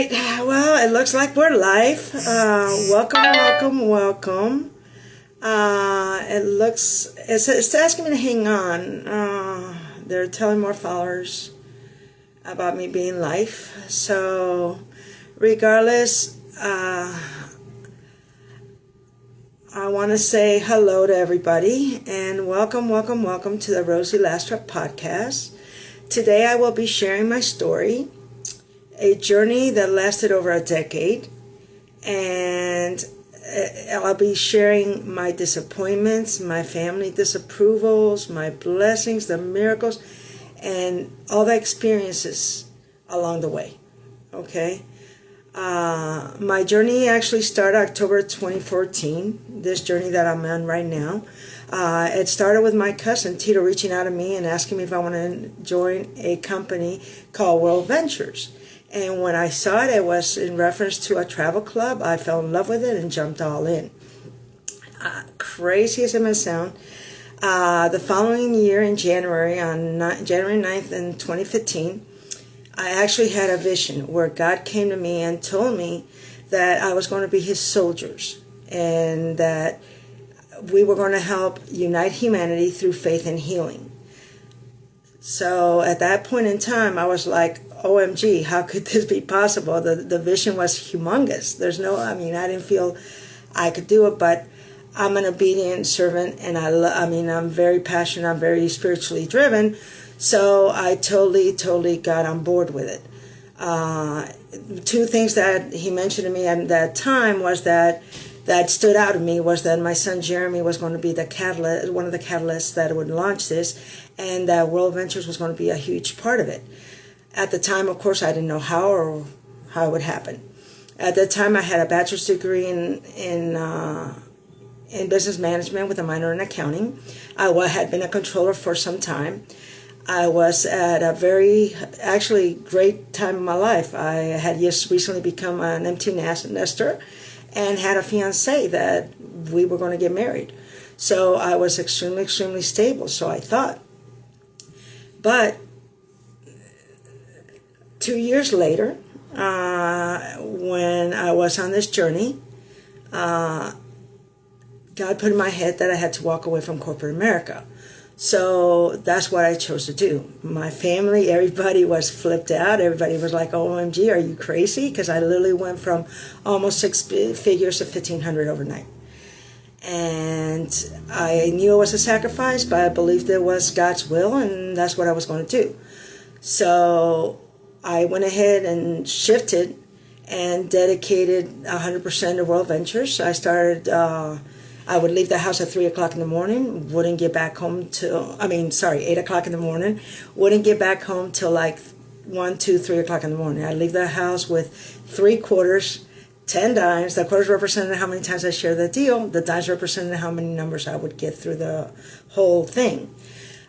right. Well, it looks like we're live. Welcome. It's asking me to hang on. They're telling more followers about me being live. So, regardless, I want to say hello to everybody and welcome to the Rosie Lastra Podcast. Today I will be sharing my story, a journey that lasted over a decade, and I'll be sharing my disappointments, my family disapprovals, my blessings, the miracles, and all the experiences along the way. Okay? My journey actually started October 2014, this journey that I'm on right now. It started with my cousin Tito reaching out to me and asking me if I wanted to join a company called World Ventures. And when I saw it, it was in reference to a travel club. I fell in love with it and jumped all in. Crazy as it may sound, the following year in January, on January 9th in 2015, I actually had a vision where God came to me and told me that I was going to be his soldiers and that we were going to help unite humanity through faith and healing. So at that point in time, I was like, OMG, how could this be possible? The vision was humongous. I didn't feel I could do it, but I'm an obedient servant and I'm very passionate. I'm very spiritually driven. So I totally got on board with it. Two things that he mentioned to me at that time was that stood out to me was that my son Jeremy was going to be the catalyst, one of the catalysts that would launch this, and that World Ventures was going to be a huge part of it. At the time, of course, I didn't know how it would happen. At that time, I had a bachelor's degree in business management with a minor in accounting. I had been a controller for some time. I was at a very, actually, great time in my life. I had just recently become an empty nester and had a fiancé that we were going to get married. So I was extremely stable, so I thought. But 2 years later, when I was on this journey, God put in my head that I had to walk away from corporate America. So that's what I chose to do. My family, everybody was flipped out. Everybody was like, OMG, are you crazy? Because I literally went from almost six figures to 1,500 overnight. And I knew it was a sacrifice, but I believed it was God's will, and that's what I was going to do. So I went ahead and shifted and dedicated 100% to World Ventures. I started... I would leave the house at 3 o'clock in the morning, wouldn't get back home till, 8 o'clock in the morning, wouldn't get back home till like 1, 2, 3 o'clock in the morning. I'd leave the house with 3 quarters, 10 dimes. The quarters represented how many times I shared the deal. The dimes represented how many numbers I would get through the whole thing.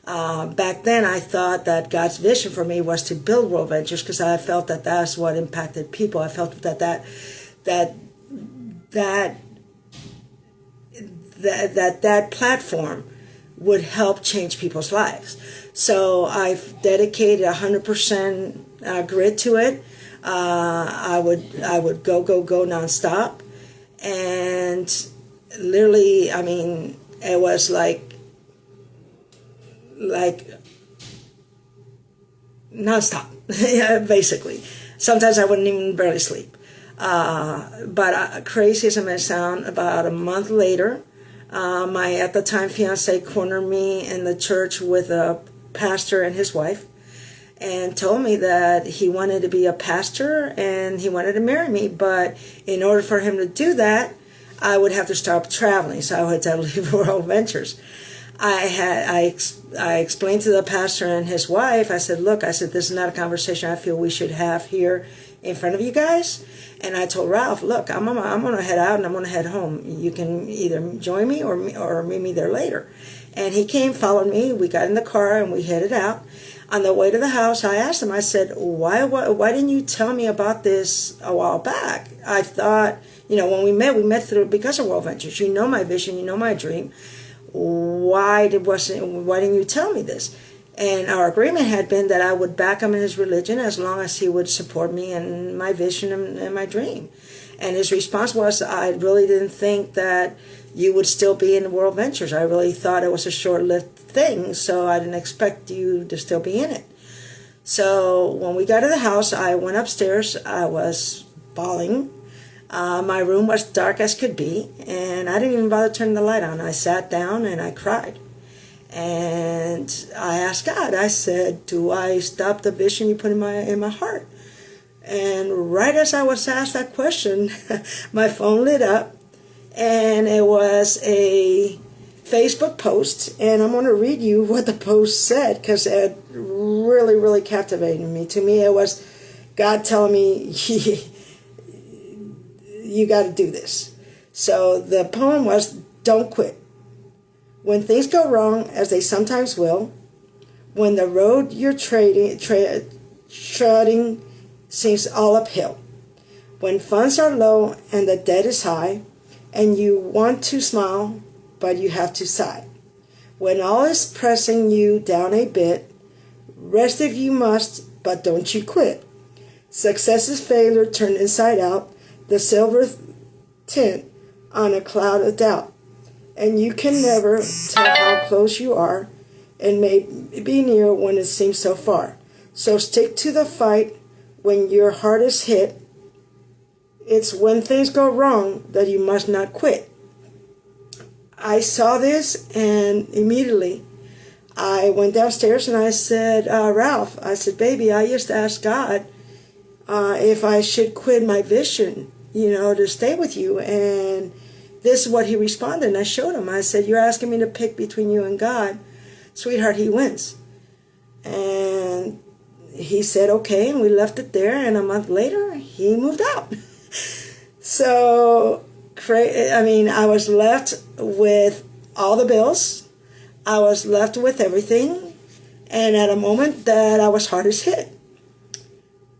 Back then, I thought that God's vision for me was to build World Ventures because I felt that that's what impacted people. I felt that platform would help change people's lives. So I've dedicated 100% grit to it. I would go nonstop, and literally, it was like nonstop, basically. Sometimes I wouldn't even barely sleep. But crazy as it may sound, about a month later, my at the time fiance cornered me in the church with a pastor and his wife and told me that he wanted to be a pastor and he wanted to marry me, but in order for him to do that, I would have to stop traveling, so I would have to leave World Ventures. I explained to the pastor and his wife, I said, this is not a conversation I feel we should have here in front of you guys. And I told Ralph, look, I'm going to head out and I'm going to head home. You can either join me or meet me there later. And he came, followed me. We got in the car and we headed out. On the way to the house, I asked him, I said, why didn't you tell me about this a while back? I thought, when we met through because of World Ventures. You know my vision, you know my dream. Why didn't you tell me this? And our agreement had been that I would back him in his religion as long as he would support me in my vision and my dream. And his response was, I really didn't think that you would still be in World Ventures. I really thought it was a short-lived thing, so I didn't expect you to still be in it. So when we got to the house, I went upstairs. I was bawling. My room was dark as could be, and I didn't even bother turning the light on. I sat down and I cried. And I asked God, I said, do I stop the vision you put in my heart? And right as I was asked that question, my phone lit up, and it was a Facebook post, and I'm going to read you what the post said, because it really, really captivated me. To me, it was God telling me, you got to do this. So the poem was, don't quit. When things go wrong, as they sometimes will, when the road you're treading seems all uphill, when funds are low and the debt is high, and you want to smile, but you have to sigh, when all is pressing you down a bit, rest if you must, but don't you quit. Success is failure turned inside out, the silver tint on a cloud of doubt. And you can never tell how close you are, and may be near when it seems so far. So stick to the fight when your heart is hit. It's when things go wrong that you must not quit. I saw this, and immediately I went downstairs and I said, Ralph, I said, baby, I used to ask God if I should quit my vision, to stay with you. And this is what he responded, and I showed him. I said, you're asking me to pick between you and God. Sweetheart, he wins. And he said, okay, and we left it there, and a month later, he moved out. So, I was left with all the bills. I was left with everything, and at a moment that I was hardest hit.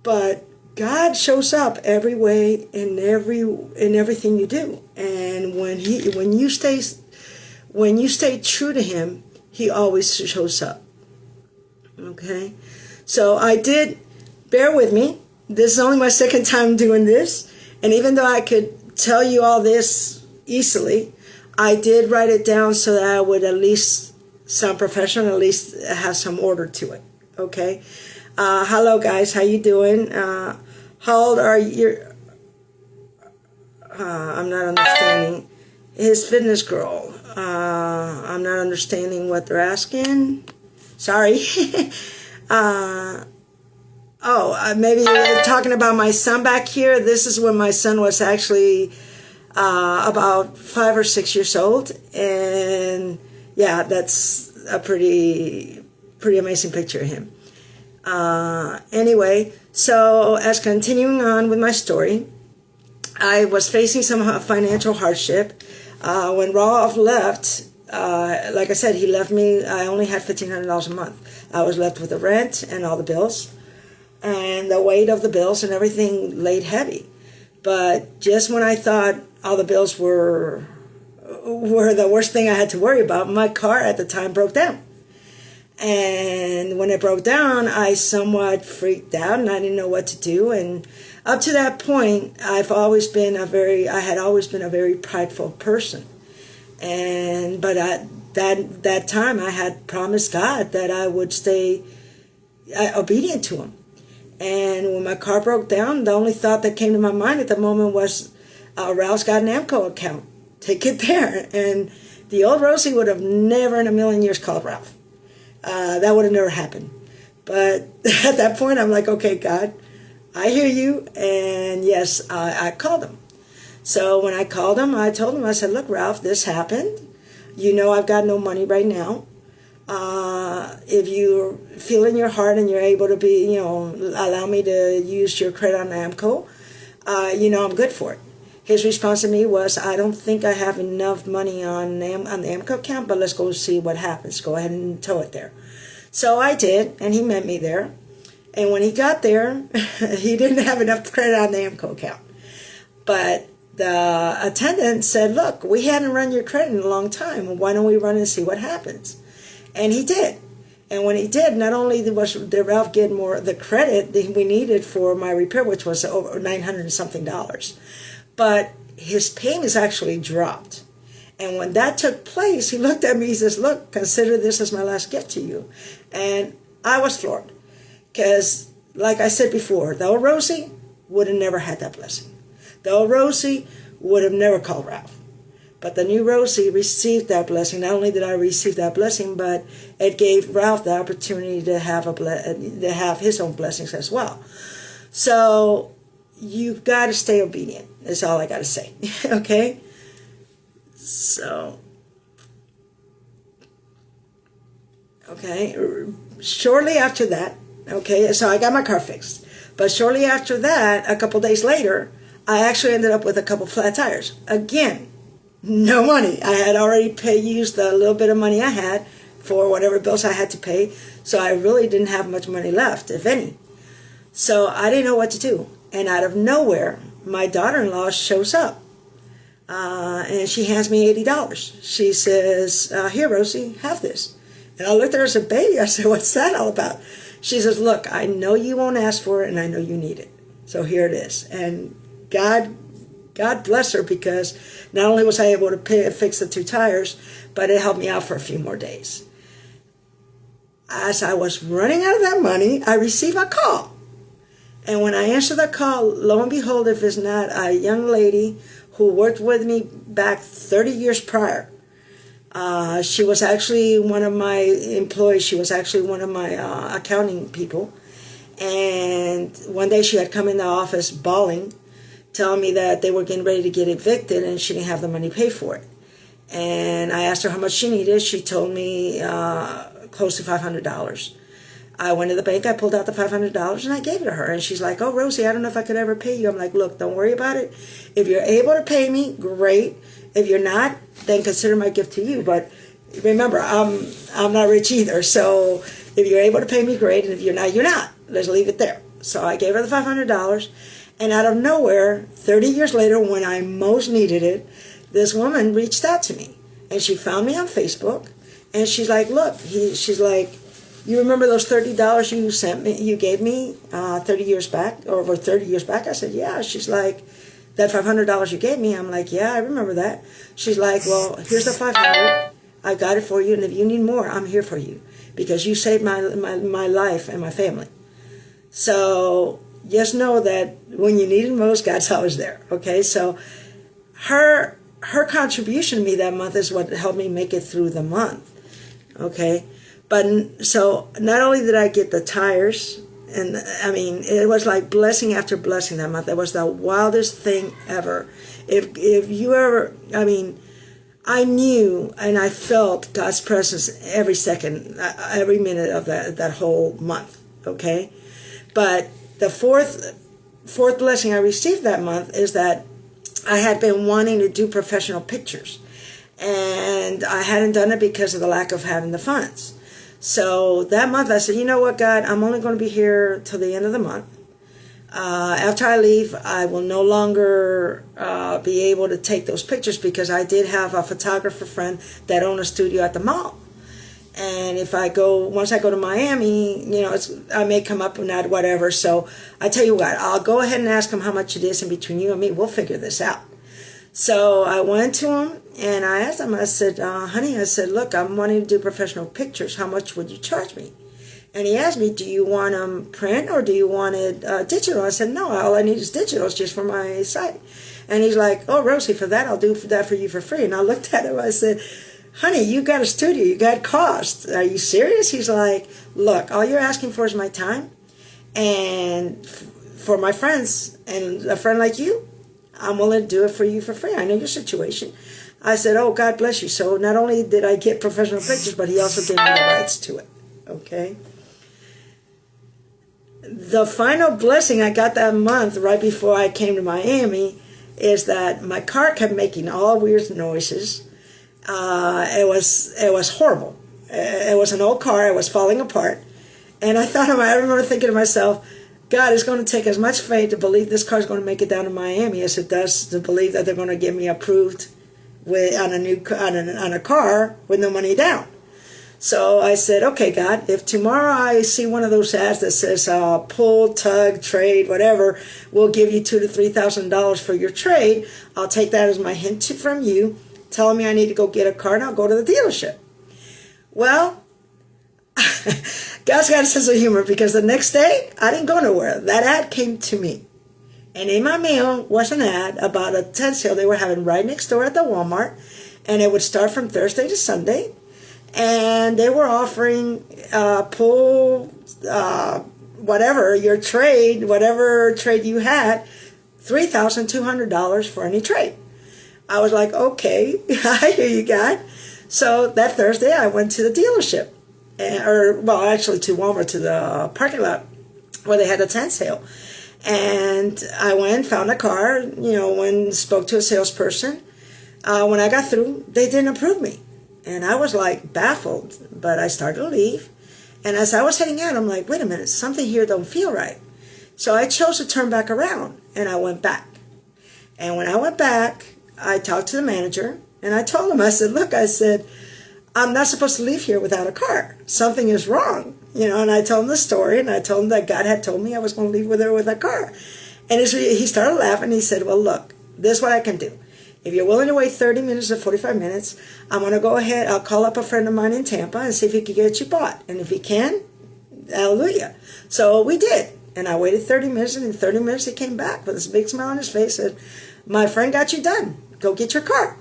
But God shows up every way in everything you do, and when you stay true to Him, He always shows up. Okay, so I did. Bear with me. This is only my second time doing this, and even though I could tell you all this easily, I did write it down so that I would at least sound professional, at least have some order to it. Okay. Hello guys, how you doing? How old are you? I'm not understanding. His fitness girl. I'm not understanding what they're asking. Sorry. Maybe you're talking about my son back here. This is when my son was actually about 5 or 6 years old, and yeah, that's a pretty amazing picture of him. Anyway, so as continuing on with my story, I was facing some financial hardship. When Rolf left, like I said, he left me, I only had $1,500 a month. I was left with the rent and all the bills, and the weight of the bills and everything laid heavy. But just when I thought all the bills were the worst thing I had to worry about, my car at the time broke down. And when it broke down, I somewhat freaked out, and I didn't know what to do. And up to that point, I had always been a very prideful person. But at that time, I had promised God that I would stay obedient to Him. And when my car broke down, the only thought that came to my mind at the moment was, Ralph's got an AMCO account. Take it there. And the old Rosie would have never in a million years called Ralph. That would have never happened. But at that point, I'm like, okay, God, I hear you. And yes, I called him. So when I called him, I told him, I said, look, Ralph, this happened. I've got no money right now. If you feel in your heart and you're able to be, allow me to use your credit on AMCO, I'm good for it. His response to me was, I don't think I have enough money on the AMCO account, but let's go see what happens. Go ahead and tow it there. So I did, and he met me there. And when he got there, he didn't have enough credit on the AMCO account. But the attendant said, look, we hadn't run your credit in a long time. Why don't we run and see what happens? And he did. And when he did, not only did Ralph get more the credit that we needed for my repair, which was over $900 and something, but his payments actually dropped. And when that took place, he looked at me, he says, look, consider this as my last gift to you. And I was floored. Because, like I said before, the old Rosie would have never had that blessing. The old Rosie would have never called Ralph. But the new Rosie received that blessing. Not only did I receive that blessing, but it gave Ralph the opportunity to have his own blessings as well. So you've got to stay obedient. That's all I got to say. Okay? So, okay. Shortly after that, okay, so I got my car fixed. But shortly after that, a couple days later, I actually ended up with a couple flat tires. Again, no money. I had already used the little bit of money I had for whatever bills I had to pay. So I really didn't have much money left, if any. So I didn't know what to do. And out of nowhere, my daughter-in-law shows up. And she hands me $80. She says, here, Rosie, have this. And I looked at her as a baby. I said, what's that all about? She says, look, I know you won't ask for it, and I know you need it. So here it is. And God bless her, because not only was I able to fix the 2 tires, but it helped me out for a few more days. As I was running out of that money, I received a call. And when I answered the call, lo and behold, if it's not a young lady who worked with me back 30 years prior. She was actually one of my employees. She was actually one of my accounting people. And one day she had come in the office bawling, telling me that they were getting ready to get evicted and she didn't have the money to pay for it. And I asked her how much she needed. She told me close to $500. I went to the bank, I pulled out the $500, and I gave it to her. And she's like, oh, Rosie, I don't know if I could ever pay you. I'm like, look, don't worry about it. If you're able to pay me, great. If you're not, then consider my gift to you. But remember, I'm not rich either. So if you're able to pay me, great. And if you're not, you're not. Let's leave it there. So I gave her the $500. And out of nowhere, 30 years later, when I most needed it, this woman reached out to me. And she found me on Facebook. And she's like, look, she's like, you remember those $30 you gave me 30 years back, or over 30 years back? I said, yeah. She's like, that $500 you gave me? I'm like, yeah, I remember that. She's like, well, here's the $500. I got it for you, and if you need more, I'm here for you, because you saved my life and my family. So just know that when you need it most, God's always there. Okay, so her contribution to me that month is what helped me make it through the month. Okay. But so not only did I get the tires, and I mean, it was like blessing after blessing that month. It was the wildest thing ever. If you ever, I mean, I knew and I felt God's presence every second, every minute of that whole month. Okay, but the fourth blessing I received that month is that I had been wanting to do professional pictures, and I hadn't done it because of the lack of having the funds. So that month I said, you know what, God, I'm only going to be here till the end of the month. After I leave, I will no longer be able to take those pictures, because I did have a photographer friend that owned a studio at the mall. And once I go to Miami, you know, I may come up with that, whatever. So I tell you what, I'll go ahead and ask him how much it is, and between you and me, we'll figure this out. So I went to him and I asked him, I said, honey, I said, look, I'm wanting to do professional pictures. How much would you charge me? And he asked me, do you want them print or do you want it digital? I said, no, all I need is digital. It's just for my site. And he's like, oh, Rosie, for that, I'll do that for you for free. And I looked at him, I said, honey, you got a studio, you got costs. Are you serious? He's like, look, all you're asking for is my time. And for my friends and a friend like you, I'm willing to do it for you for free. I know your situation. I said, oh, God bless you. So not only did I get professional pictures, but he also gave me the rights to it. Okay. The final blessing I got that month, right before I came to Miami, is that my car kept making all weird noises. It was horrible. It was an old car. It was falling apart. And I remember thinking to myself, God, it's going to take as much faith to believe this car is going to make it down to Miami as it does to believe that they're going to get me approved on a car with no money down. So I said, okay, God, if tomorrow I see one of those ads that says pull, tug, trade, whatever, we'll give you $2,000 to $3,000 for your trade, I'll take that as my hint from you, telling me I need to go get a car, and I'll go to the dealership. Well, God's got a sense of humor, because the next day, I didn't go nowhere. That ad came to me. And in my mail was an ad about a tent sale they were having right next door at the Walmart. And it would start from Thursday to Sunday. And they were offering pull, whatever, your trade, whatever trade you had, $3,200 for any trade. I was like, okay, I hear you, God. So that Thursday, I went to the dealership. Actually to Walmart, to the parking lot where they had a tent sale. And I went, found a car, spoke to a salesperson. When I got through, they didn't approve me. And I was like baffled, but I started to leave. And as I was heading out, I'm like, wait a minute, something here don't feel right. So I chose to turn back around, and I went back. And when I went back, I talked to the manager, and I told him, I said, I'm not supposed to leave here without a car. Something is wrong. And I told him the story, and I told him that God had told me I was going to leave with her with a car. And he started laughing. He said, well, look, this is what I can do. If you're willing to wait 30 minutes or 45 minutes, I'm going to go ahead. I'll call up a friend of mine in Tampa and see if he can get you bought. And if he can, hallelujah. So we did. And I waited 30 minutes, and in 30 minutes he came back with this big smile on his face and said, my friend got you done. Go get your car.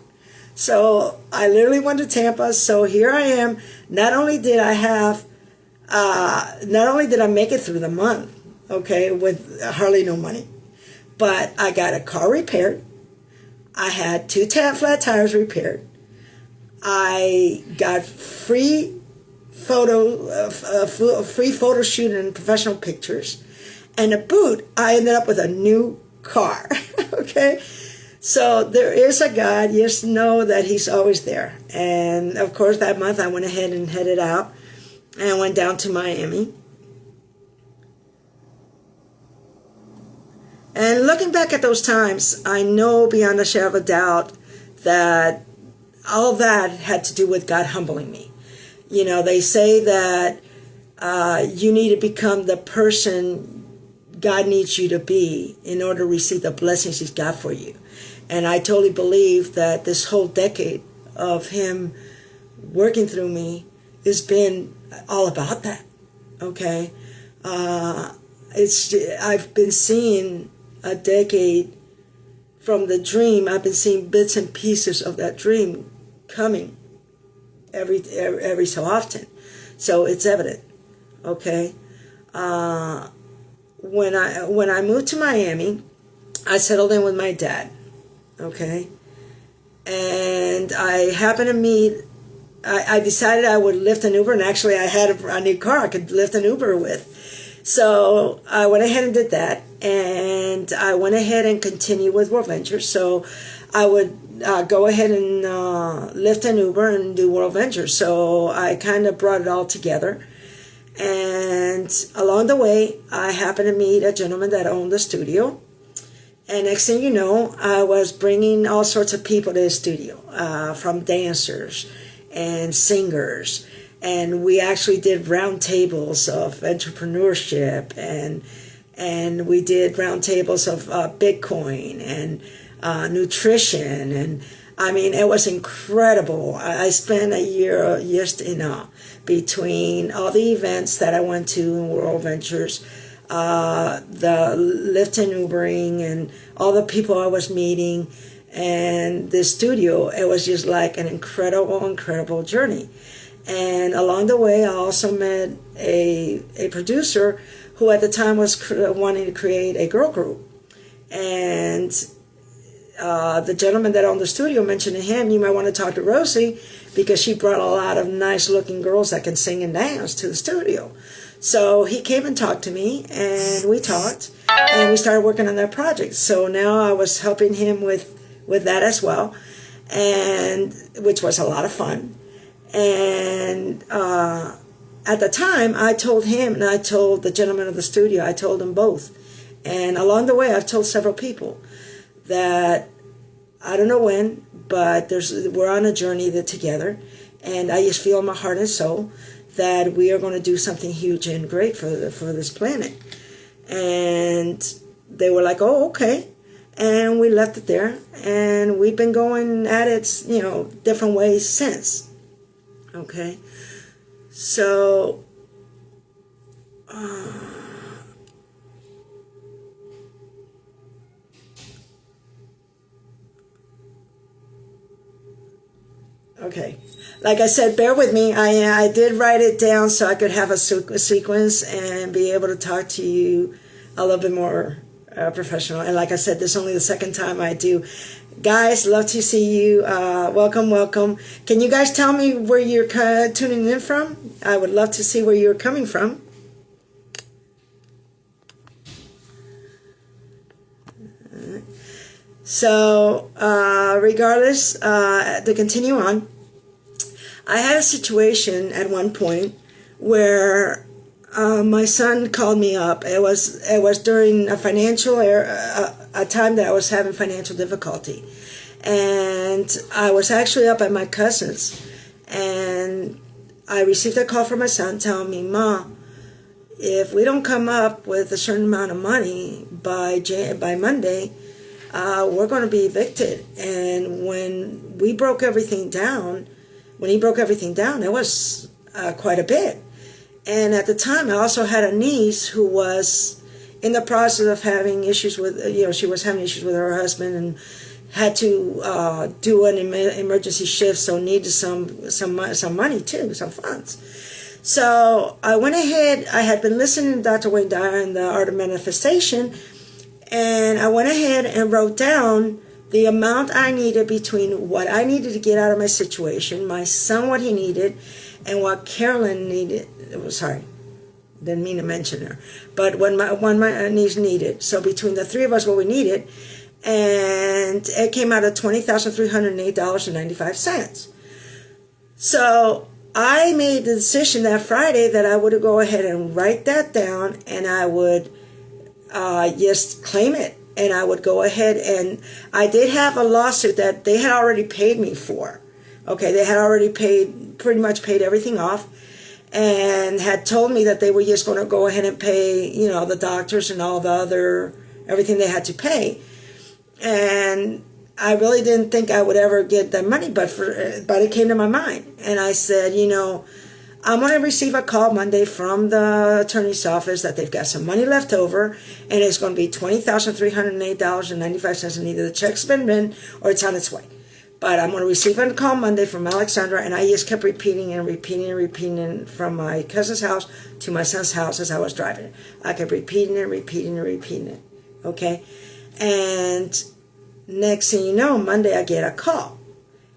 So I literally went to Tampa. So here I am. Not only did I make it through the month, okay, with hardly no money, but I got a car repaired. I had 2 flat tires repaired. I got free photo shoot and professional pictures. And to boot, I ended up with a new car, okay? So there is a God. Just know that he's always there. And, of course, that month I went ahead and headed out and went down to Miami. And looking back at those times, I know beyond a shadow of a doubt that all that had to do with God humbling me. They say that you need to become the person God needs you to be in order to receive the blessings he's got for you. And I totally believe that this whole decade of him working through me has been all about that. Okay? I've been seeing a decade from the dream. I've been seeing bits and pieces of that dream coming every so often. So it's evident. Okay? When I moved to Miami, I settled in with my dad. Okay? And I happened to meet, I decided I would lift an Uber, and actually I had a new car I could lift an Uber with. So I went ahead and did that, and I went ahead and continued with World Ventures. So I would go ahead and lift an Uber and do World Ventures. So I kind of brought it all together. And along the way, I happened to meet a gentleman that owned the studio. And next thing you know, I was bringing all sorts of people to the studio, from dancers and singers. And we actually did round tables of entrepreneurship, and we did round tables of Bitcoin and nutrition. And I mean, it was incredible. I spent a year just in awe between all the events that I went to in World Ventures, the Lyft and Ubering, and all the people I was meeting, and the studio. It was just like an incredible journey. And along the way, I also met a producer who at the time was wanting to create a girl group. And the gentleman that owned the studio mentioned to him, you might want to talk to Rosie, because she brought a lot of nice-looking girls that can sing and dance to the studio. So he came and talked to me, and we talked, and we started working on that project. So now I was helping him with that as well, and which was a lot of fun. And at the time, I told him, and I told the gentleman of the studio, I told them both. And along the way, I've told several people that I don't know when, but we're on a journey together. And I just feel in my heart and soul that we are going to do something huge and great for this planet. And they were like, oh, okay. And we left it there. And we've been going at it, different ways since. Okay. So, okay. Like I said, bear with me. I did write it down so I could have a sequence and be able to talk to you a little bit more professional. And like I said, this is only the second time I do. Guys, love to see you. Welcome. Can you guys tell me where you're tuning in from? I would love to see where you're coming from. So, regardless, to continue on, I had a situation at one point where my son called me up. It was during a financial a time that I was having financial difficulty, and I was actually up at my cousin's, and I received a call from my son telling me, "Ma, if we don't come up with a certain amount of money by Monday, we're going to be evicted." And when he broke everything down, it was quite a bit. And at the time, I also had a niece who was in the process of having issues with, she was having issues with her husband and had to do an emergency shift, so needed some money too, some funds. So I went ahead. I had been listening to Dr. Wayne Dyer and the Art of Manifestation, and I went ahead and wrote down the amount I needed between what I needed to get out of my situation, my son what he needed, and what Carolyn needed. Sorry, didn't mean to mention her, but what my niece needed. So between the three of us, what we needed, and it came out of $20,308.95. So I made the decision that Friday that I would go ahead and write that down, and I would just claim it. And I would go ahead, and I did have a lawsuit that they had already paid me for. Okay, they had already pretty much paid everything off, and had told me that they were just going to go ahead and pay, the doctors and all the everything they had to pay. And I really didn't think I would ever get that money, but it came to my mind. And I said, I'm going to receive a call Monday from the attorney's office that they've got some money left over, and it's going to be $20,308.95, and either the check's been in or it's on its way. But I'm going to receive a call Monday from Alexandra, and I just kept repeating from my cousin's house to my son's house as I was driving it. I kept repeating it, okay? And next thing you know, Monday I get a call.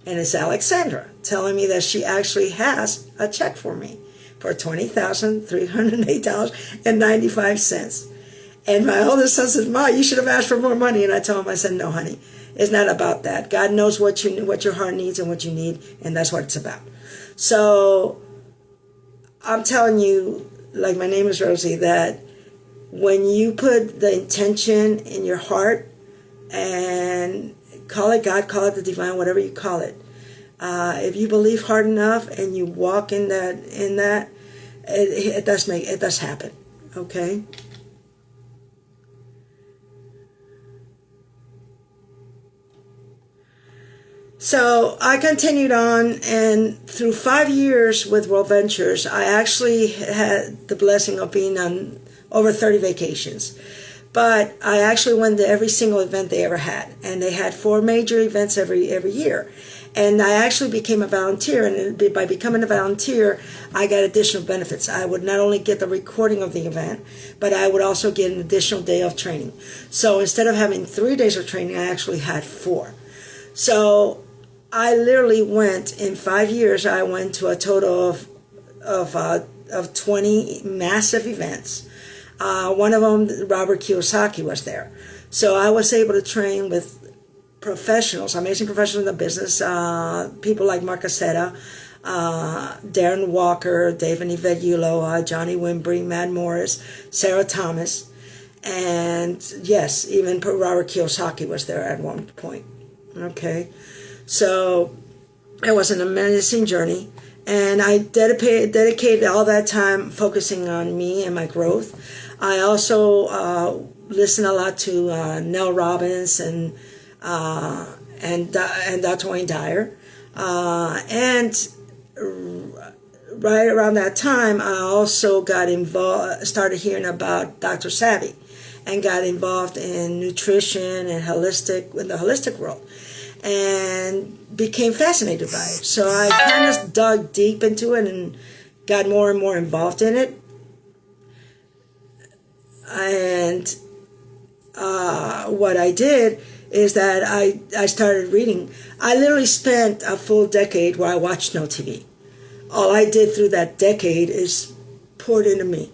And it's Alexandra telling me that she actually has a check for me for $20,308.95. And my oldest son says, "Ma, you should have asked for more money." And I told him, I said, "No, honey, it's not about that. God knows what your heart needs and what you need, and that's what it's about." So I'm telling you, like my name is Rosie, that when you put the intention in your heart and call it God, call it the divine, whatever you call it. If you believe hard enough and you walk in that, it does happen. Okay. So I continued on, and through 5 years with World Ventures, I actually had the blessing of being on over 30 vacations. But I actually went to every single event they ever had. And they had 4 major events every year. And I actually became a volunteer. And by becoming a volunteer, I got additional benefits. I would not only get the recording of the event, but I would also get an additional day of training. So instead of having 3 days of training, I actually had 4. So I literally went, in 5 years, I went to a total of 20 massive events. One of them, Robert Kiyosaki, was there. So I was able to train with professionals, amazing professionals in the business, people like Mark Aceta, Darren Walker, Dave and Yvette Yulo, Johnny Wimbry, Matt Morris, Sarah Thomas, and yes, even Robert Kiyosaki was there at one point. Okay, so It was an amazing journey. And I dedicated all that time focusing on me and my growth. I also listened a lot to Nell Robbins and Dr. Wayne Dyer. And right around that time, I also got involved, started hearing about Dr. Savvy, and got involved in nutrition and in the holistic world, and became fascinated by it. So I kind of dug deep into it and got more and more involved in it. And what I did is that I started reading. I literally spent a full decade where I watched no TV. All I did through that decade is poured into me.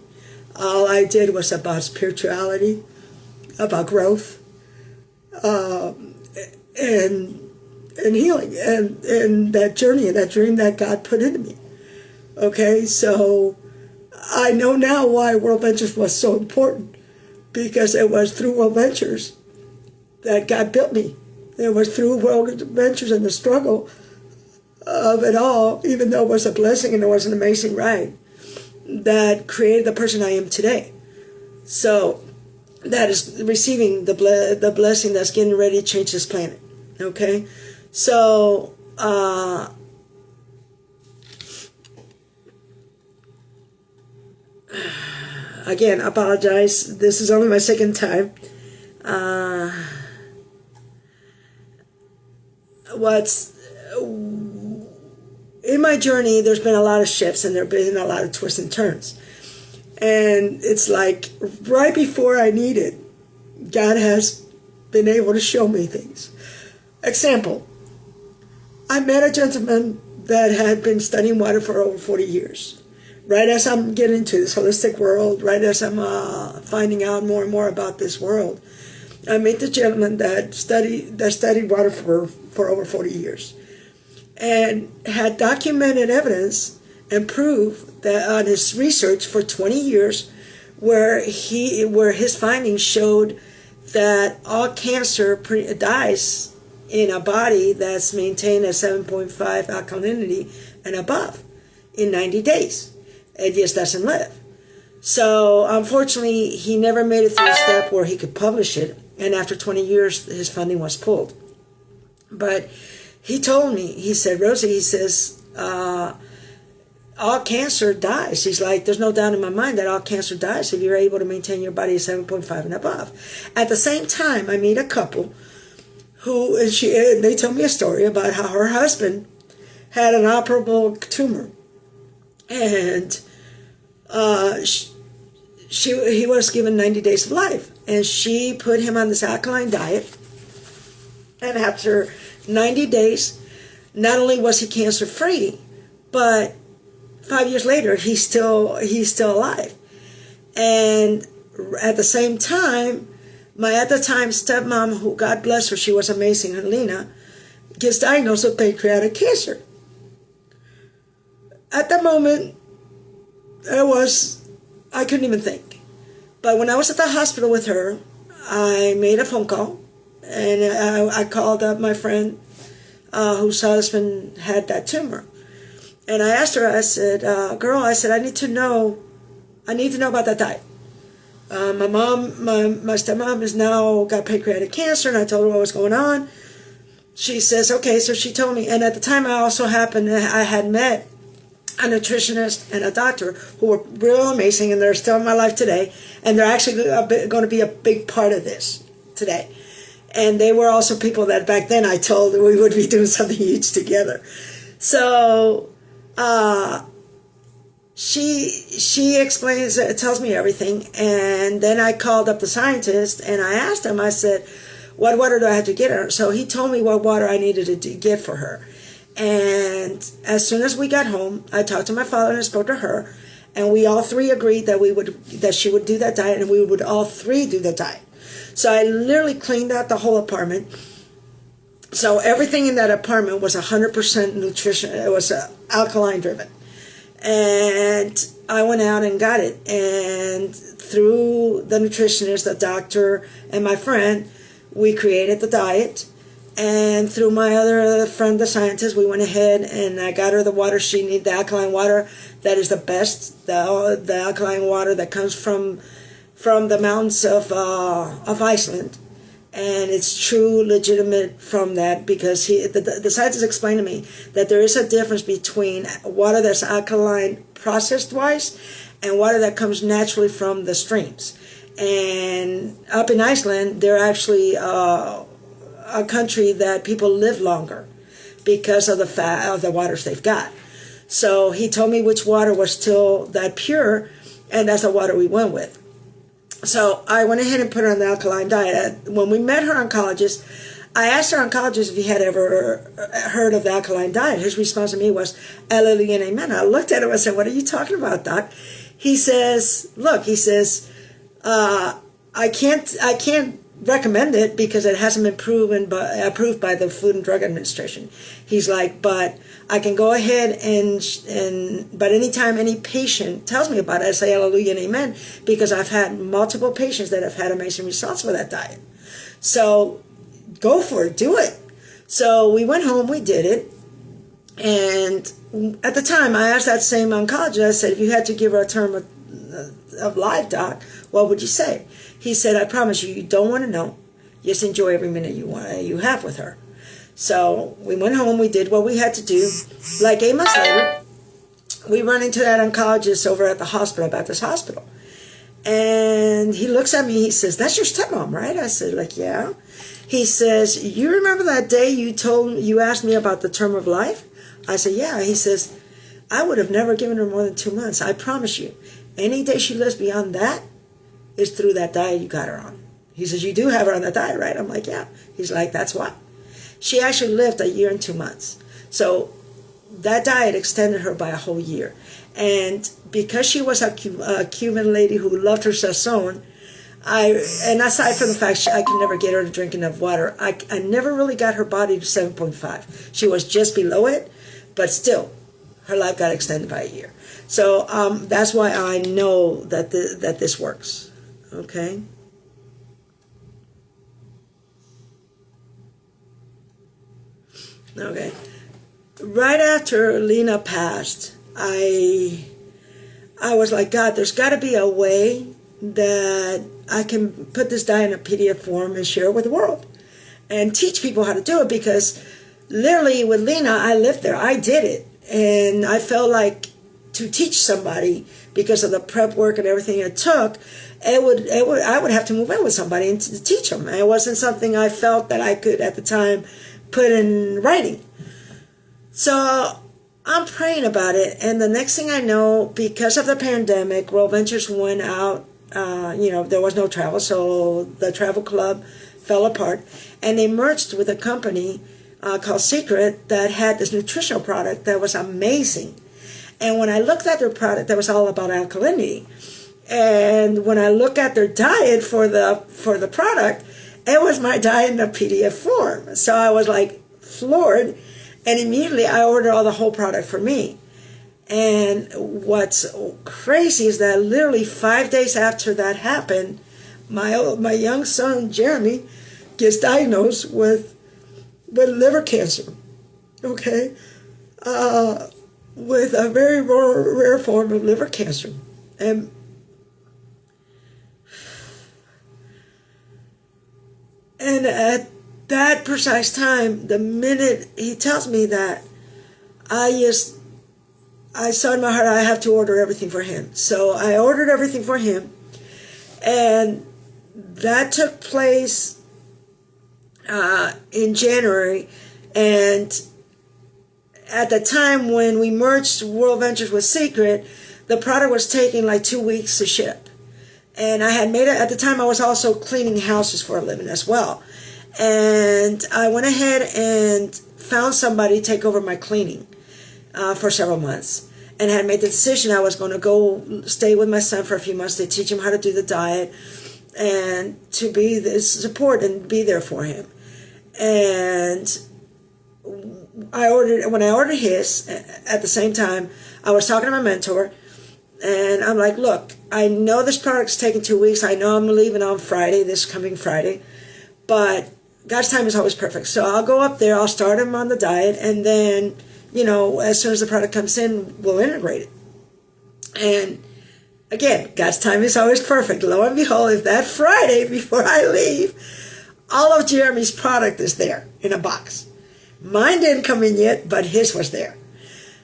All I did was about spirituality, about growth, and healing, and that journey and that dream that God put into me. Okay, so I know now why World Ventures was so important, because it was through World Ventures that God built me. It was through World Ventures and the struggle of it all, even though it was a blessing and it was an amazing ride, that created the person I am today. So that is receiving the blessing that's getting ready to change this planet. Okay, so again, I apologize. This is only my second time. In my journey, there's been a lot of shifts and there have been a lot of twists and turns. And it's like right before I need it, God has been able to show me things. Example, I met a gentleman that had been studying water for over 40 years. Right as I'm getting into this holistic world, right as I'm finding out more and more about this world, I met the gentleman that studied water for over 40 years. And had documented evidence and proof that on his research for 20 years, where his findings showed that all cancer dies in a body that's maintained at 7.5 alkalinity and above in 90 days. It just doesn't live. So unfortunately, he never made it through a step where he could publish it. And after 20 years, his funding was pulled. But he told me, he said, Rosie, he says, all cancer dies. He's like, there's no doubt in my mind that all cancer dies if you're able to maintain your body at 7.5 and above. At the same time, I meet a couple who, and they told me a story about how her husband had an operable tumor. And he was given 90 days of life. And she put him on this alkaline diet. And after 90 days, not only was he cancer free, but 5 years later, he's still alive. And at the same time, my at the time stepmom, who God bless her, she was amazing, Helena, gets diagnosed with pancreatic cancer. At that moment, I couldn't even think. But when I was at the hospital with her, I made a phone call. And I called up my friend whose husband had that tumor. And I asked her, I said, girl, I said, I need to know about that diet. My stepmom has now got pancreatic cancer, and I told her what was going on. She says, okay, so she told me. And at the time, I had met a nutritionist and a doctor who were real amazing, and they're still in my life today. And they're actually going to be a big part of this today. And they were also people that back then I told that we would be doing something huge together. So she explains, tells me everything. And then I called up the scientist and I asked him, I said, what water do I have to get her? So he told me what water I needed to get for her. And as soon as we got home, I talked to my father and I spoke to her. And we all three agreed that she would do that diet, and we would all three do the diet. So I literally cleaned out the whole apartment. So everything in that apartment was 100% nutrition. It was alkaline driven. And I went out and got it. And through the nutritionist, the doctor, and my friend, we created the diet. And through my other friend, the scientist, we went ahead and I got her the water she needed, the alkaline water that is the best, the alkaline water that comes from the mountains of Iceland. And it's true, legitimate from that, because the scientist explained to me that there is a difference between water that's alkaline processed-wise and water that comes naturally from the streams. And up in Iceland, they're actually a country that people live longer because of the waters they've got. So he told me which water was still that pure, and that's the water we went with. So I went ahead and put her on the alkaline diet. When we met her oncologist, I asked her oncologist if he had ever heard of the alkaline diet. His response to me was, LLCA and amen. I looked at him and said, what are you talking about, doc? He says, I can't recommend it because it hasn't been approved by the Food and Drug Administration. He's like, but I can go ahead but anytime any patient tells me about it, I say hallelujah and amen, because I've had multiple patients that have had amazing results with that diet. So go for it, do it. So we went home, we did it. And at the time, I asked that same oncologist, I said, if you had to give her a term of life, doc, what would you say? He said, I promise you, you don't want to know. Just enjoy every minute you have with her. So we went home, we did what we had to do. Like 8 months later, we run into that oncologist over at the hospital, Baptist Hospital. And he looks at me, he says, that's your stepmom, right? I said, yeah. He says, you remember that day you asked me about the term of life? I said, yeah. He says, I would have never given her more than 2 months. I promise you. Any day she lives beyond that is through that diet you got her on. He says, you do have her on that diet, right? I'm like, yeah. He's like, that's what. She actually lived 1 year and 2 months. So that diet extended her by a whole year. And because she was a Cuban lady who loved her sazon, and aside from the fact I could never get her to drink enough water, I never really got her body to 7.5. She was just below it, but still, her life got extended by a year. So that's why I know that this works. Okay? Okay. Right after Lena passed, I was like, God, there's got to be a way that I can put this diet in a PDF form and share it with the world and teach people how to do it, because literally with Lena, I lived there. I did it. And I felt like to teach somebody, because of the prep work and everything it took, I would have to move in with somebody and to teach them. And it wasn't something I felt that I could at the time put in writing. So I'm praying about it, and the next thing I know, because of the pandemic, World Ventures went out. There was no travel, so the travel club fell apart, and they merged with a company called Secret that had this nutritional product that was amazing. And when I looked at their product, that was all about alkalinity. And when I look at their diet for the product, it was my diet in a PDF form. So I was like floored, and immediately I ordered all the whole product for me. And what's crazy is that literally 5 days after that happened, my young son Jeremy gets diagnosed with liver cancer. Okay, with a very rare form of liver cancer, and at that precise time, the minute he tells me that, I saw in my heart I have to order everything for him. So I ordered everything for him, and that took place in January. And at the time when we merged World Ventures with Secret, the product was taking like 2 weeks to ship. And I had made it, at the time I was also cleaning houses for a living as well. And I went ahead and found somebody to take over my cleaning for several months, and had made the decision I was going to go stay with my son for a few months to teach him how to do the diet and to be the support and be there for him. And when I ordered his, at the same time, I was talking to my mentor, and I'm like, look, I know this product's taking 2 weeks. I know I'm leaving on Friday, this coming Friday, but God's time is always perfect. So I'll go up there, I'll start him on the diet, and then, as soon as the product comes in, we'll integrate it. And again, God's time is always perfect. Lo and behold, if that Friday before I leave, all of Jeremy's product is there in a box. Mine didn't come in yet, but his was there.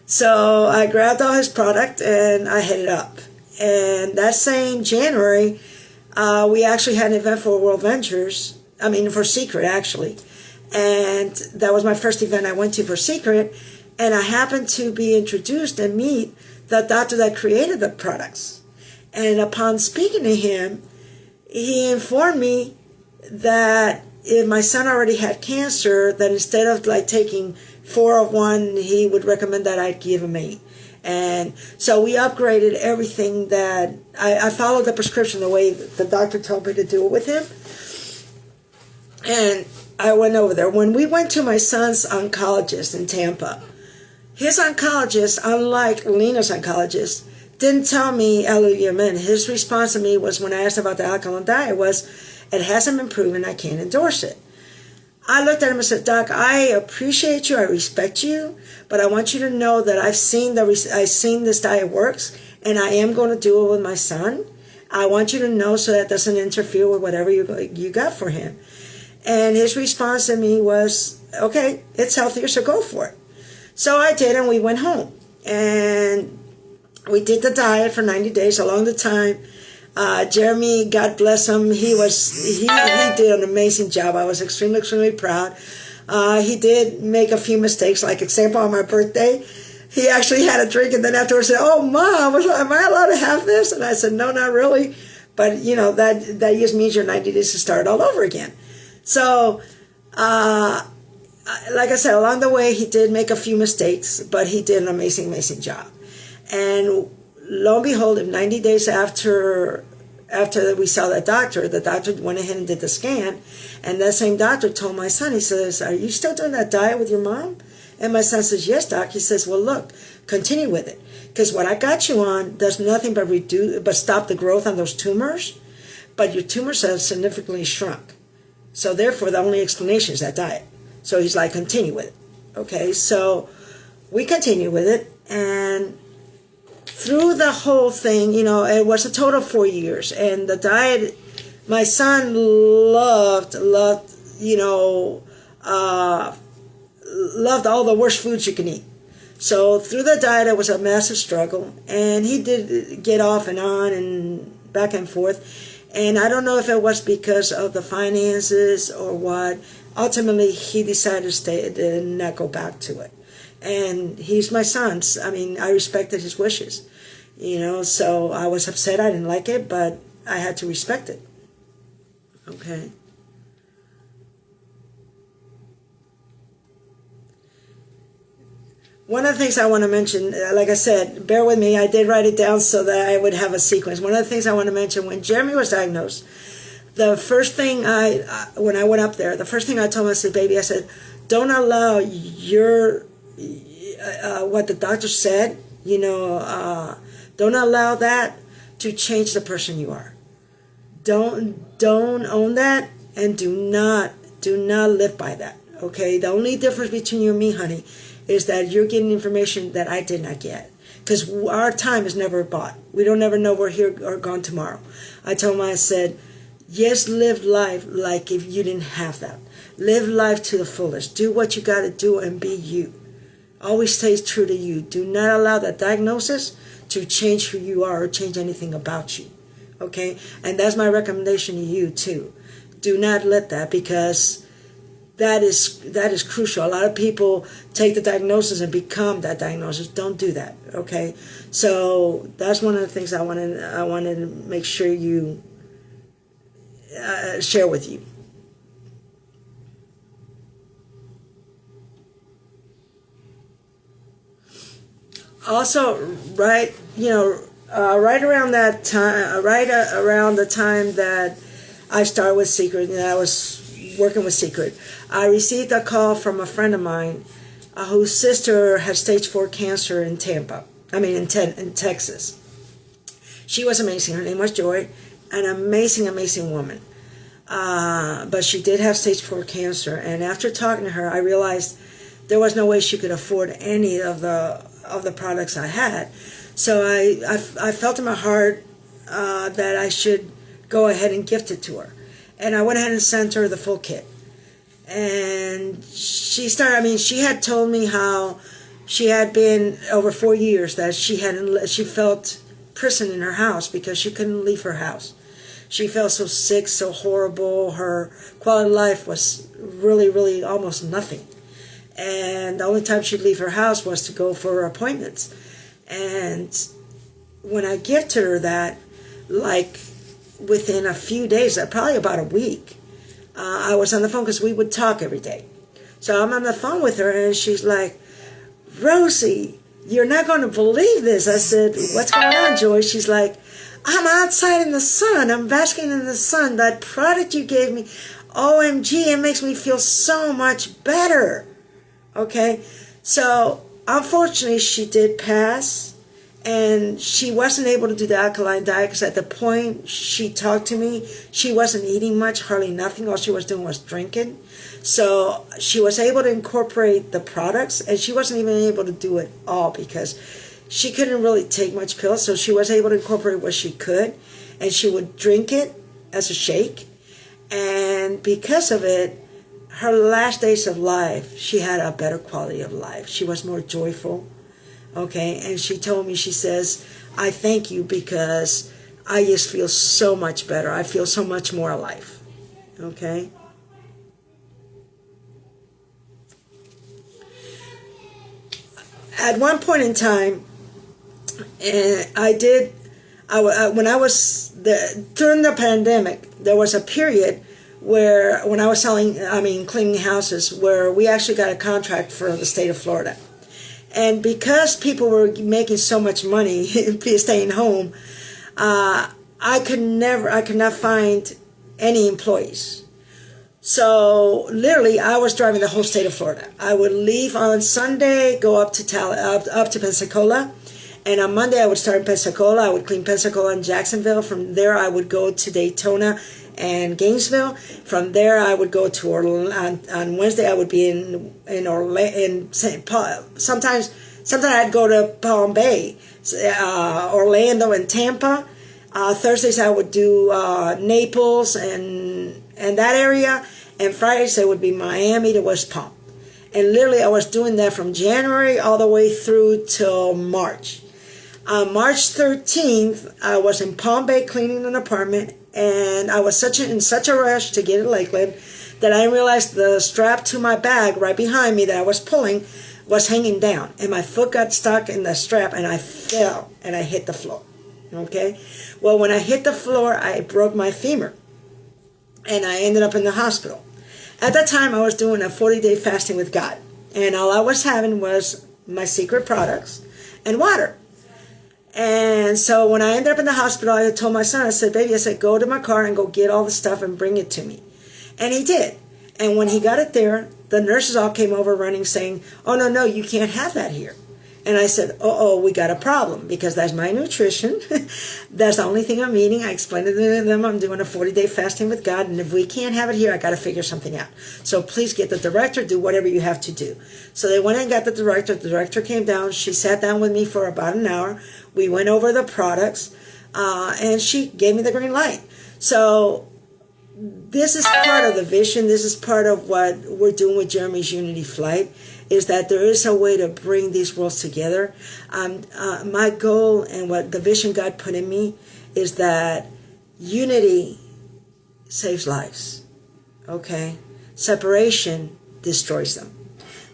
So I grabbed all his product and I headed up. And that same January, we actually had an event for World Ventures. For Secret, actually. And that was my first event I went to for Secret. And I happened to be introduced and meet the doctor that created the products. And upon speaking to him, he informed me that if my son already had cancer, that instead of taking 4 of one, he would recommend that I give him 8. And so we upgraded everything that I followed the prescription the way the doctor told me to do it with him. And I went over there. When we went to my son's oncologist in Tampa, his oncologist, unlike Lena's oncologist, didn't tell me LLCA. His response to me was, when I asked about the alkaline diet, was, it hasn't been proven, I can't endorse it. I looked at him and said, Doc, I appreciate you, I respect you, but I want you to know that I've seen this diet works, and I am going to do it with my son. I want you to know so that doesn't interfere with whatever you got for him. And his response to me was, okay, it's healthier, so go for it. So I did, and we went home. And we did the diet for 90 days. Along the time, Jeremy, God bless him, he did an amazing job. I was extremely, extremely proud. He did make a few mistakes, like example, on my birthday, he actually had a drink and then afterwards said, oh, Mom, am I allowed to have this? And I said, no, not really. But, that just means your 90 days to start all over again. So, like I said, along the way, he did make a few mistakes, but he did an amazing, amazing job. And lo and behold, 90 days after we saw that doctor, the doctor went ahead and did the scan, and that same doctor told my son, he says, are you still doing that diet with your mom? And my son says, yes, Doc. He says, well, look, continue with it, because what I got you on does nothing but stop the growth on those tumors, but your tumors have significantly shrunk. So therefore, the only explanation is that diet. So he's like, continue with it. Okay, so we continue with it, and through the whole thing, it was a total of 4 years, and the diet, my son loved all the worst foods you can eat. So through the diet, it was a massive struggle, and he did get off and on and back and forth. And I don't know if it was because of the finances or what. Ultimately, he decided to stay and not go back to it. And he's my son. I respected his wishes. So I was upset. I didn't like it, but I had to respect it. Okay. One of the things I want to mention, like I said, bear with me, I did write it down so that I would have a sequence. One of the things I want to mention, when Jeremy was diagnosed, the first thing when I went up there, the first thing I told him, I said, baby, I said, don't allow what the doctor said, don't allow that to change the person you are. Don't own that, and do not live by that, okay? The only difference between you and me, honey, is that you're getting information that I did not get. Because our time is never bought. We don't ever know we're here or gone tomorrow. I told him, I said, yes, live life like if you didn't have that. Live life to the fullest. Do what you got to do and be you. Always stay true to you. Do not allow that diagnosis to change who you are or change anything about you. Okay? And that's my recommendation to you too. Do not let that, because that is crucial. A lot of people take the diagnosis and become that diagnosis. Don't do that, okay? So that's one of the things I wanted to make sure you share with you. Also, right around that time, around the time that I started with Secret and I was working with Secret, I received a call from a friend of mine whose sister had stage 4 cancer in in Texas. She was amazing. Her name was Joy, an amazing, amazing woman. But she did have stage 4 cancer. And after talking to her, I realized there was no way she could afford any of the products I had. So I felt in my heart that I should go ahead and gift it to her. And I went ahead and sent her the full kit. And she had told me how she had been over 4 years that she felt prison in her house because she couldn't leave her house. She felt so sick, so horrible. Her quality of life was really, really almost nothing. And the only time she'd leave her house was to go for appointments. And when I gifted her that, like within a few days, probably about a week, I was on the phone because we would talk every day. So I'm on the phone with her and she's like, Rosie, you're not going to believe this. I said, what's going on, Joy? She's like, I'm outside in the sun. I'm basking in the sun. That product you gave me, OMG, it makes me feel so much better. Okay? So, unfortunately, she did pass. And she wasn't able to do the alkaline diet because at the point she talked to me, she wasn't eating much, hardly nothing. All she was doing was drinking. So she was able to incorporate the products, and she wasn't even able to do it all because she couldn't really take much pills. So she was able to incorporate what she could, and she would drink it as a shake. And because of it, her last days of life, she had a better quality of life. She was more joyful. Okay, and she told me, she says, I thank you because I just feel so much better. I feel so much more alive. Okay. At one point in time, during the pandemic, there was a period where when I was cleaning houses, where we actually got a contract for the state of Florida. And because people were making so much money staying home, I could not find any employees. So literally, I was driving the whole state of Florida. I would leave on Sunday, go up to Pensacola, and on Monday I would start in Pensacola. I would clean Pensacola and Jacksonville. From there, I would go to Daytona and Gainesville. From there, I would go to Orlando. On Wednesday, I would be in Orlando, in St. Paul. Sometimes I'd go to Palm Bay, Orlando, and Tampa. Thursdays, I would do Naples and that area. And Fridays, it would be Miami to West Palm. And literally, I was doing that from January all the way through till March. On March 13th, I was in Palm Bay cleaning an apartment. And I was in such a rush to get to Lakeland that I realized the strap to my bag right behind me that I was pulling was hanging down. And my foot got stuck in the strap and I fell and I hit the floor. Okay? Well, when I hit the floor, I broke my femur. And I ended up in the hospital. At that time, I was doing a 40-day fasting with God. And all I was having was my secret products and water. And so when I ended up in the hospital, I told my son, I said, baby, go to my car and go get all the stuff and bring it to me. And he did. And when he got it there, the nurses all came over running saying, oh, no, you can't have that here. And I said, we got a problem because that's my nutrition. That's the only thing I'm eating. I explained to them I'm doing a 40-day fasting with God. And if we can't have it here, I got to figure something out. So please get the director, do whatever you have to do. So they went and got the director. The director came down. She sat down with me for about an hour. We went over the products, and she gave me the green light. So this is part of the vision. This is part of what we're doing with Jeremy's Unity Flight, is that there is a way to bring these worlds together. My goal and what the vision God put in me is that unity saves lives, okay? Separation destroys them.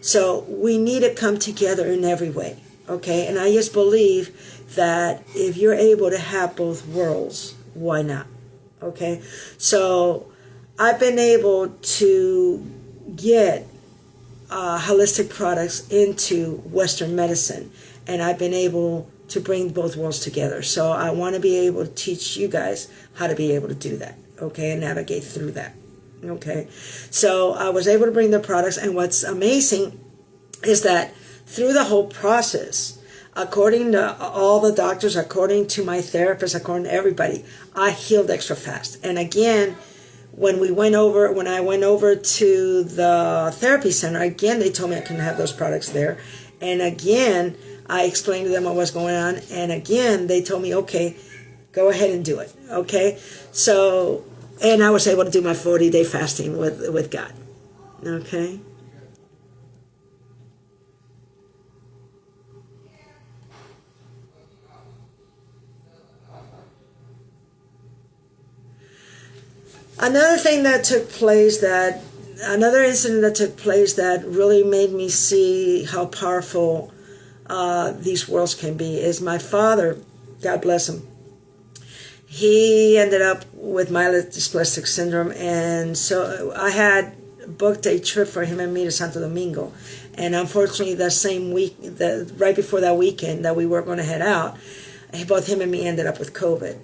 So we need to come together in every way, okay? And I just believe that if you're able to have both worlds, why not? Okay, so I've been able to get holistic products into Western medicine, and I've been able to bring both worlds together. So I want to be able to teach you guys how to be able to do that, okay, and navigate through that, okay. So I was able to bring the products, and what's amazing is that through the whole process, according to all the doctors, according to my therapist, according to everybody, I healed extra fast. And again, When I went over to the therapy center, again, they told me I couldn't have those products there. And again, I explained to them what was going on. And again, they told me, okay, go ahead and do it. Okay. So, and I was able to do my 40-day fasting with God. Okay. Another incident that took place that really made me see how powerful these worlds can be is my father, God bless him. He ended up with myelodysplastic syndrome, and so I had booked a trip for him and me to Santo Domingo. And unfortunately, that same week, right before that weekend that we were going to head out, both him and me ended up with COVID.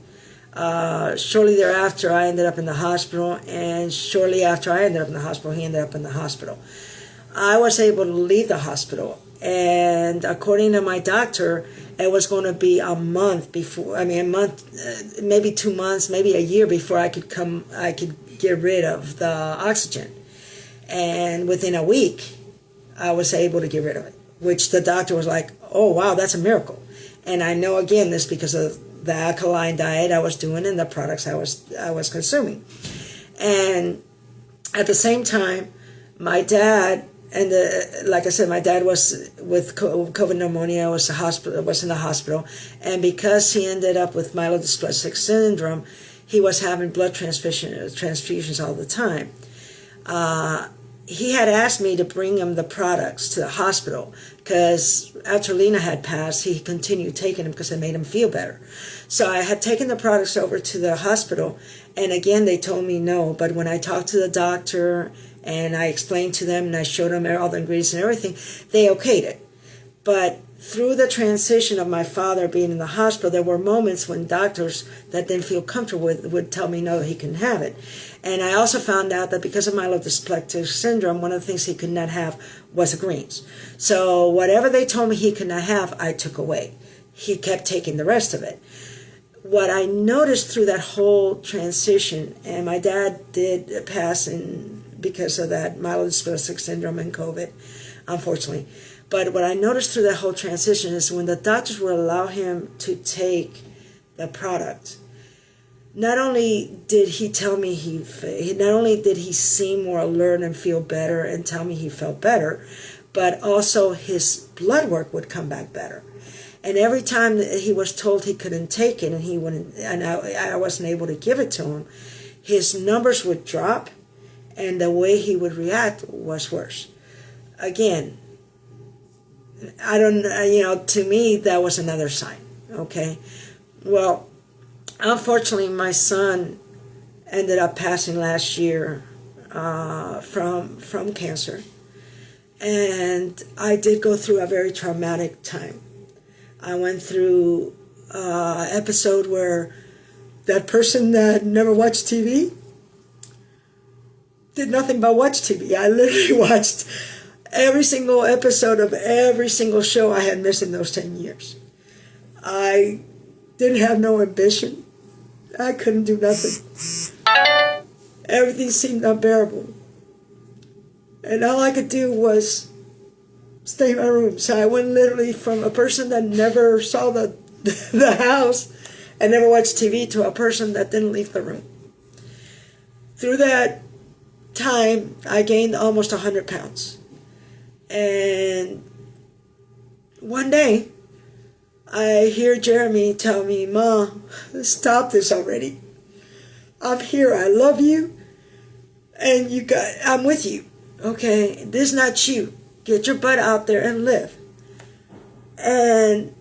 Shortly thereafter, I ended up in the hospital, and shortly after I ended up in the hospital, he ended up in the hospital. I was able to leave the hospital, and according to my doctor, it was going to be maybe 2 months, maybe a year before I could get rid of the oxygen. And within a week, I was able to get rid of it, which the doctor was like, oh, wow, that's a miracle. And I know, again, this because of the alkaline diet I was doing and the products I was consuming. And at the same time, my dad, and like I said, my dad was with COVID pneumonia, was in the hospital, and because he ended up with myelodysplastic syndrome, he was having blood transfusions all the time. He had asked me to bring him the products to the hospital because after Lena had passed, he continued taking them because it made him feel better. So I had taken the products over to the hospital, and again, they told me no. But when I talked to the doctor and I explained to them and I showed them all the ingredients and everything, they okayed it. But through the transition of my father being in the hospital, there were moments when doctors that didn't feel comfortable with would tell me no, he couldn't have it. And I also found out that because of myelodysplastic syndrome, one of the things he could not have was the greens. So whatever they told me he could not have, I took away. He kept taking the rest of it. What I noticed through that whole transition, and my dad did pass because of that myelodysplastic syndrome and COVID, unfortunately. But what I noticed through that whole transition is when the doctors would allow him to take the product, not only did he tell me not only did he seem more alert and feel better and tell me he felt better, but also his blood work would come back better. And every time that he was told he couldn't take it and I wasn't able to give it to him, his numbers would drop and the way he would react was worse. Again, to me, that was another sign, okay? Well, unfortunately, my son ended up passing last year from cancer. And I did go through a very traumatic time. I went through an episode where that person that never watched TV did nothing but watch TV. I literally watched every single episode of every single show I had missed in those 10 years. I didn't have no ambition. I couldn't do nothing. Everything seemed unbearable. And all I could do was stay in my room. So I went literally from a person that never saw the house and never watched TV to a person that didn't leave the room. Through that time, I gained almost 100 pounds. And one day, I hear Jeremy tell me, "Ma, stop this already. I'm here. I love you. And I'm with you. Okay, this is not you. Get your butt out there and live." And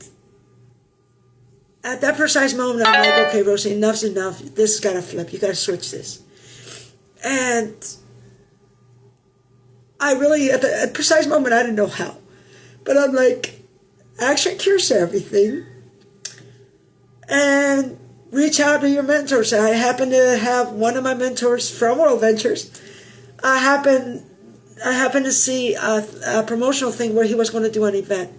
at that precise moment, I'm like, okay, Rosie, enough's enough. This has got to flip. You got to switch this. And I really, at the precise moment, I didn't know how. But I'm like, action cures everything. And reach out to your mentors. I happen to have one of my mentors from World Ventures. I happen to see a promotional thing where he was going to do an event.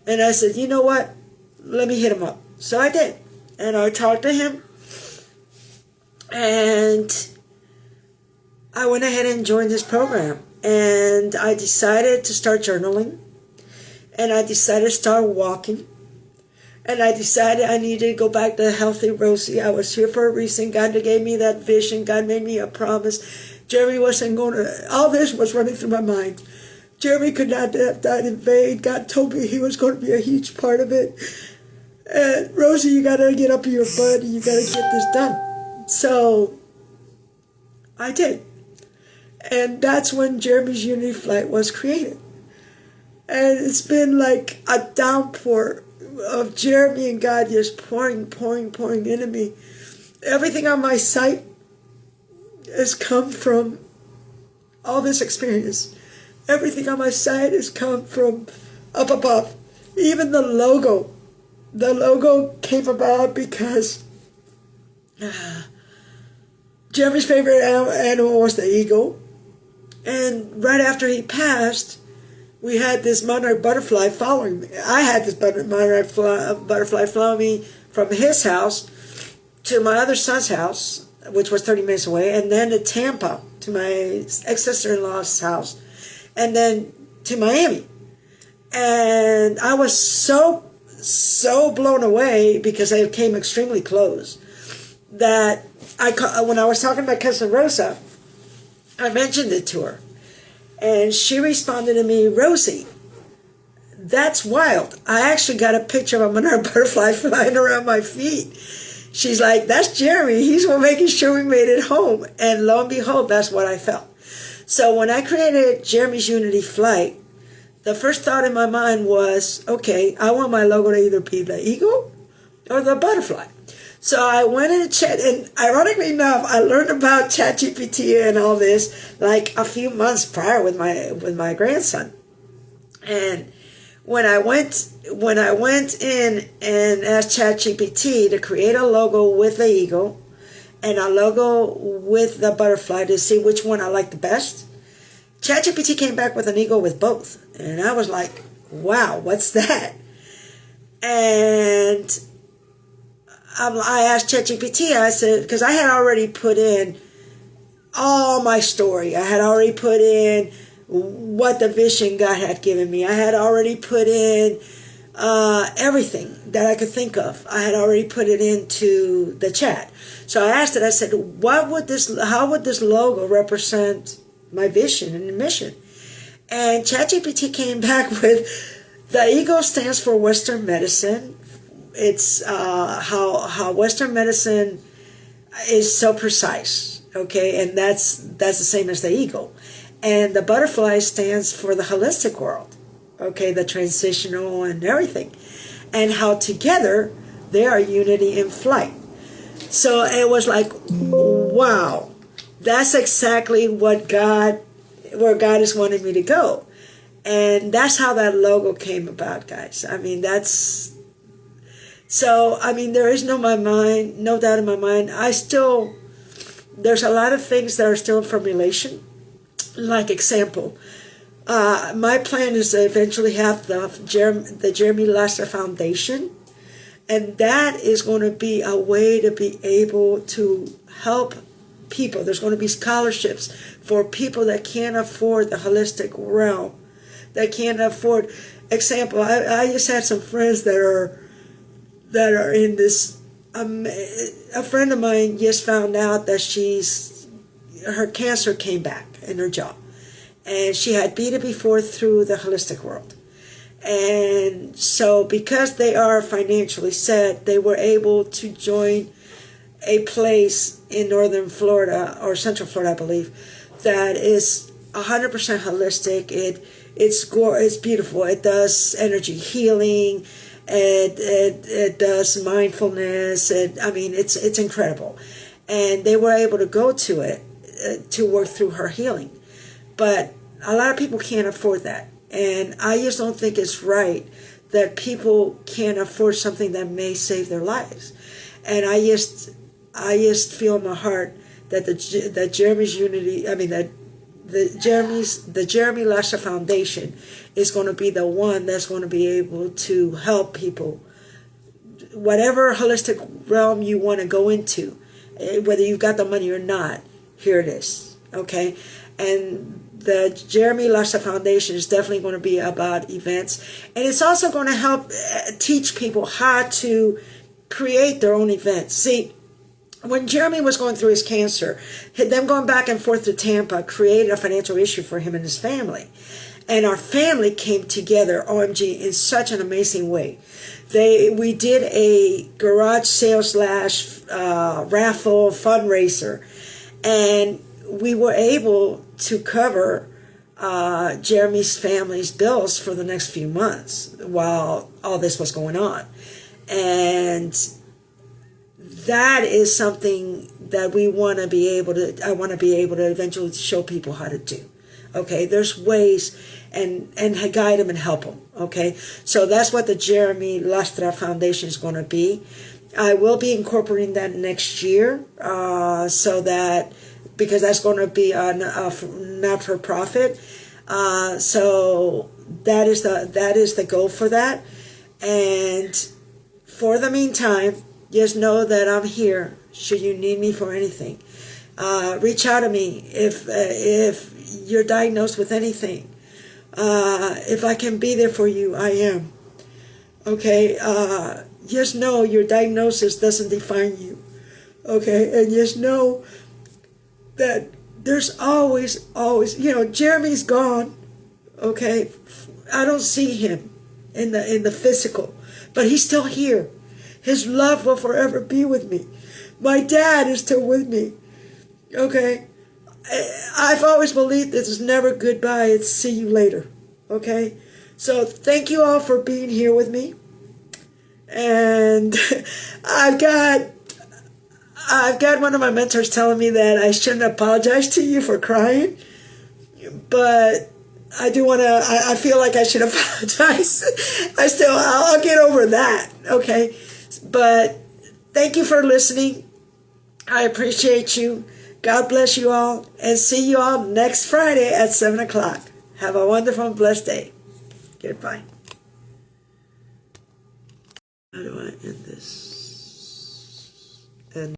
And I said, you know what? Let me hit him up. So I did. And I talked to him. And I went ahead and joined this program, and I decided to start journaling, and I decided to start walking, and I decided I needed to go back to healthy Rosie. I was here for a reason. God gave me that vision. God made me a promise. Jeremy wasn't going to, all this was running through my mind. Jeremy could not have died in vain. God told me he was going to be a huge part of it. And Rosie, you got to get up in your butt. You got to get this done. So I did. And that's when Jeremy's Unity Flight was created. And it's been like a downpour of Jeremy and God just pouring into me. Everything on my site has come from all this experience. Everything on my site has come from up above. Even the logo. The logo came about because Jeremy's favorite animal was the eagle. And right after he passed, we had this monarch butterfly following me. I had this monarch butterfly following me from his house to my other son's house, which was 30 minutes away, and then to Tampa, to my ex-sister-in-law's house, and then to Miami. And I was so blown away because they came extremely close that when I was talking to my cousin Rosa, I mentioned it to her. And she responded to me, Rosie, that's wild. I actually got a picture of a monarch butterfly flying around my feet. She's like, that's Jeremy. He's making sure we made it home. And lo and behold, that's what I felt. So when I created Jeremy's Unity Flight, the first thought in my mind was, okay, I want my logo to either be the eagle or the butterfly. So I went in and chat, and ironically enough, I learned about ChatGPT and all this like a few months prior with my grandson. And when I went in and asked ChatGPT to create a logo with the eagle and a logo with the butterfly to see which one I liked the best, ChatGPT came back with an eagle with both. And I was like, wow, what's that? And I asked ChatGPT, I said, because I had already put in all my story. I had already put in what the vision God had given me. I had already put in everything that I could think of. I had already put it into the chat. So I asked it, I said, how would this logo represent my vision and mission? And ChatGPT came back with, the eagle stands for Western medicine. It's how Western medicine is so precise, okay, and that's the same as the eagle. And the butterfly stands for the holistic world, okay, the transitional and everything, and how together they are unity in flight. So it was like, wow, that's exactly where God is wanting me to go. And that's how that logo came about, guys. I mean, there is no doubt in my mind. There's a lot of things that are still in formulation. Like example, my plan is to eventually have the Jeremy Lastra Foundation. And that is going to be a way to be able to help people. There's going to be scholarships for people that can't afford the holistic realm. That can't afford. Example, I just had some friends that are in this. A friend of mine just found out that her cancer came back in her jaw, and she had beat it before through the holistic world. And so because they are financially set, they were able to join a place in northern Florida, or central Florida, I believe, that is 100% holistic. It's beautiful. It does energy healing. It does mindfulness. It's incredible. And they were able to go to it to work through her healing. But a lot of people can't afford that. And I just don't think it's right that people can't afford something that may save their lives. And I just feel in my heart that the Jeremy Lastra Foundation is going to be the one that's going to be able to help people, whatever holistic realm you want to go into, whether you've got the money or not. Here it is. Okay, and the Jeremy Lastra Foundation is definitely going to be about events, and it's also going to help teach people how to create their own events. See, when Jeremy was going through his cancer, them going back and forth to Tampa created a financial issue for him and his family. And our family came together, OMG, in such an amazing way. We did a garage sale / raffle fundraiser, and we were able to cover Jeremy's family's bills for the next few months while all this was going on. And that is something that I want to be able to eventually show people how to do. Okay, there's ways and guide them and help them. Okay, so that's what the Jeremy Lastra Foundation is going to be. I will be incorporating that next year, so that, because that's going to be a not-for-profit. So that is the goal for that. And for the meantime, just know that I'm here should you need me for anything. Reach out to me if you're diagnosed with anything. If I can be there for you, I am. Okay, just know your diagnosis doesn't define you. Okay, and just know that there's always, Jeremy's gone. Okay, I don't see him in the physical, but he's still here. His love will forever be with me. My dad is still with me. Okay, I've always believed this is never goodbye, it's see you later. Okay, so thank you all for being here with me. And I've got one of my mentors telling me that I shouldn't apologize to you for crying, but I feel like I should apologize. I'll get over that. Okay, but thank you for listening. I appreciate you. God bless you all, and see you all next Friday at 7 o'clock. Have a wonderful and blessed day. Goodbye. How do I end this?